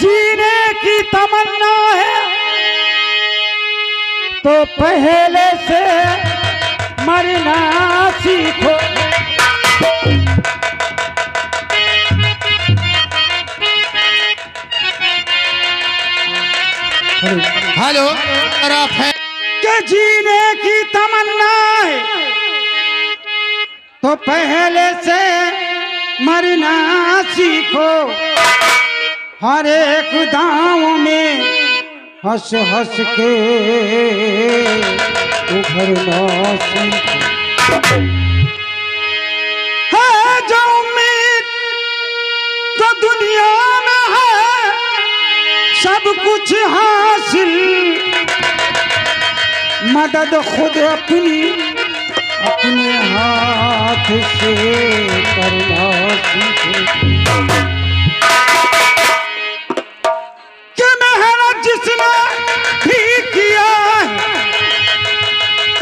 जीने की तमन्ना है तो पहले से मरना सीखो। हेलो तरफ है कि जीने की तमन्ना है तो पहले से मरना सीखो। हर एक दांव में हंस हंस के उभरना सीखो। है जो उम्मीद तो दुनिया में है सब कुछ हासिल, मदद खुद अपनी अपने हाथ से करना सीखो। कि मेहनत जिसने भी किया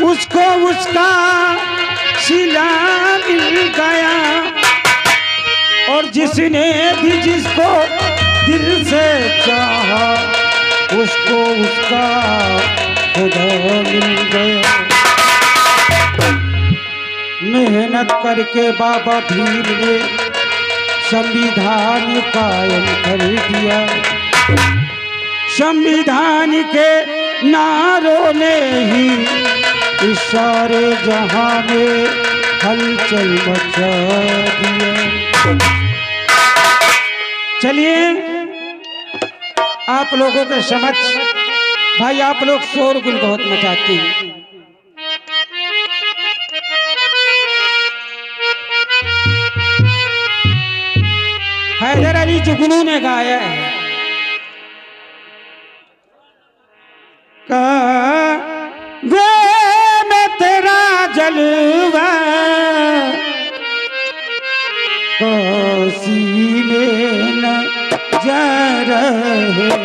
उसको उसका सिला मिल गया, और जिसने भी जिसको दिल से चाहा उसको उसका खुदा मिल गया। मेहनत करके बाबा भीम ने संविधान कायम कर दिया। संविधान के नारों ने ही इस सारे जहां में हलचल मचा दिया। चलिए आप लोगों के समक्ष, भाई आप लोग शोरगुल बहुत मचाते हैं। हैदर अली जुगनू ने गाया है, वे में तेरा जलवा काशी में न जा रहे।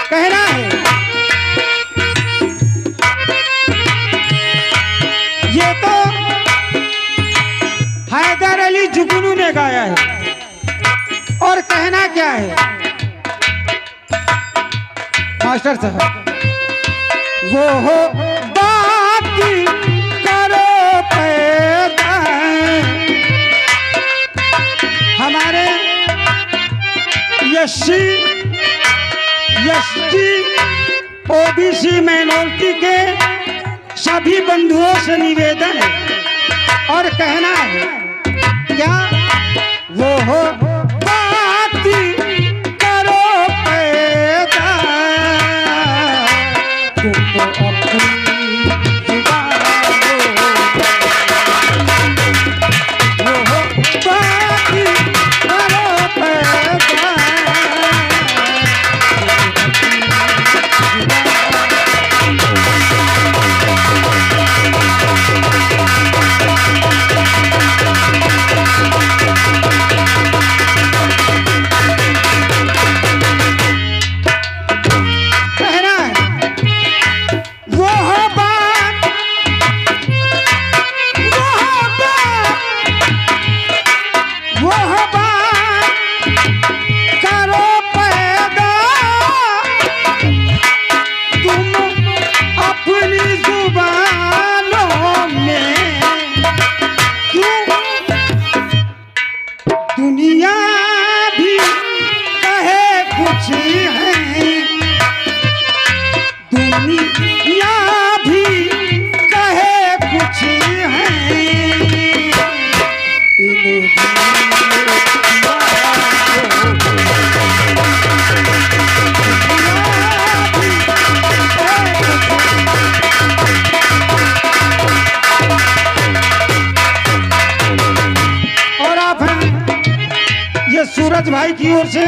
कहना है ये तो हैदर अली जुगनू ने गाया है, और कहना क्या है मास्टर साहब, वो हो बात करो पैदा। हमारे एससी ओबीसी माइनॉरिटी के सभी बंधुओं से निवेदन है और कहना है क्या, वो हो बात करो पैदा तुम की ओर से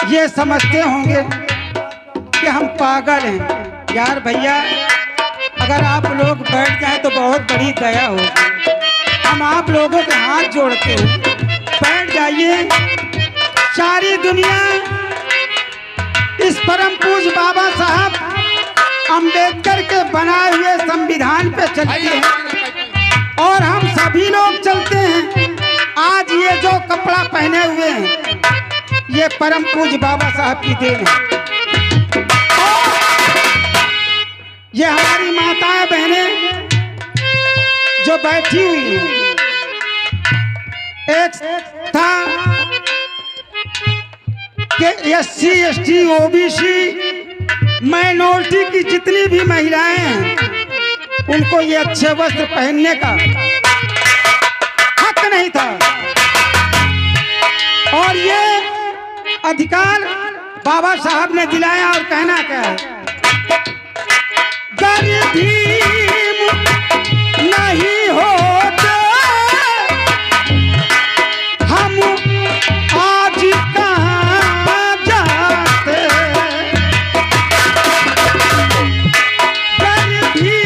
ये समझते होंगे कि हम पागल हैं। यार भैया, अगर आप लोग बैठ जाएं तो बहुत बड़ी दया होगी। हम आप लोगों के हाथ जोड़ते हैं, बैठ जाइए। सारी दुनिया इस परम पूज्य बाबा साहब अंबेडकर के बनाए हुए संविधान पे चलती है और हम सभी लोग चलते हैं। आज ये जो कपड़ा पहने हुए हैं ये परम पूज्य बाबा साहब की देन है। ये हमारी माताएं बहनें जो बैठी हुई हैं, एक था कि SC ST OBC माइनॉरिटी की जितनी भी महिलाएं हैं उनको ये अच्छे वस्त्र पहनने का हक नहीं था और ये अधिकार बाबा साहब ने दिलाया। और कहना क्या है, गरीबी नहीं होते हम आज कहाँ जाते, गरीबी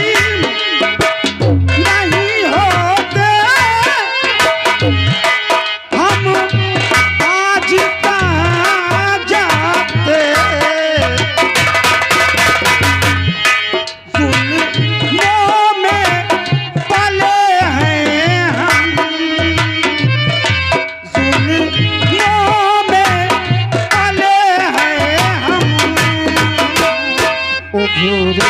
नहीं होते हम आज कहाँ जाते, जुल्मों में पले हैं हम, जुल्मों में पले हैं हम, उभरे फूल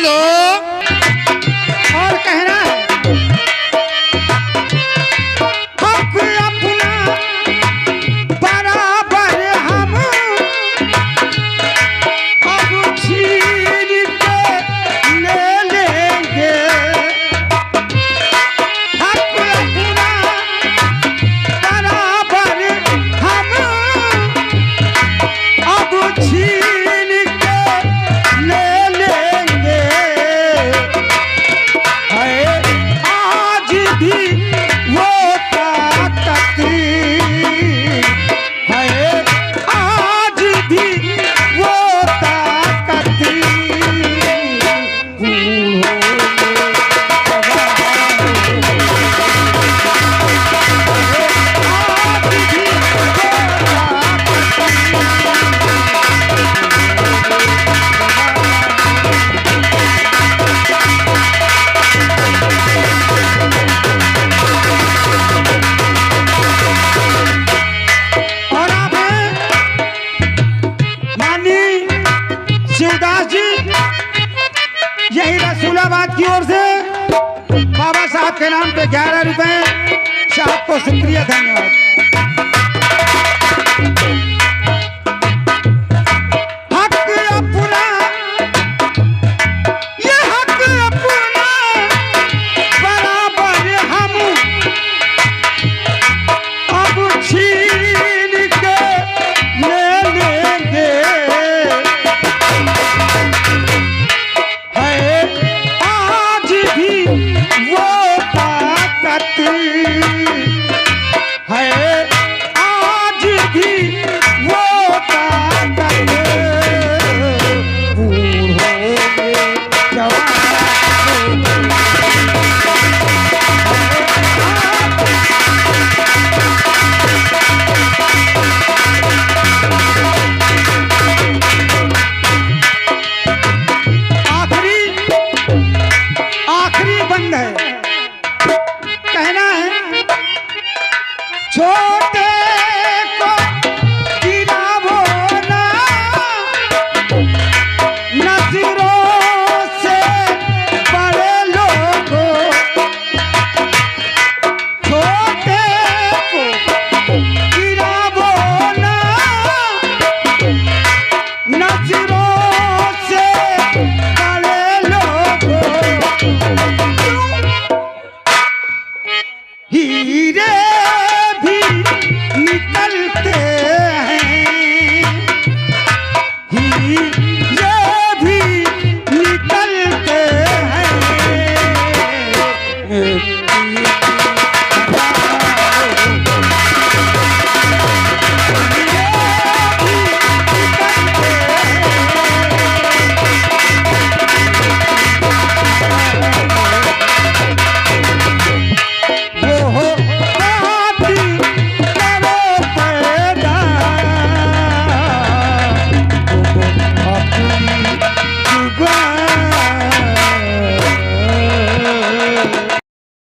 हेलो और कहना है हक अपना बराबर हम अब छीन के ले लेंगे। हक अपना बराबर हम अब छीन के ले लेंगे। है आज भी वो ताकत है, आज भी वो ताकत और आप हैं माननीय शिवदास जी, यही रसूलाबाद की ओर से बाबा साहब के नाम पे 11 रुपए। साहब को शुक्रिया, धन्यवाद। हक अपना, ये हक अपना बराबर हम अब छीन के ले लेंगे। है आज भी वो ताकत है, आज भी वो ताकत। बूढ़ों में जवान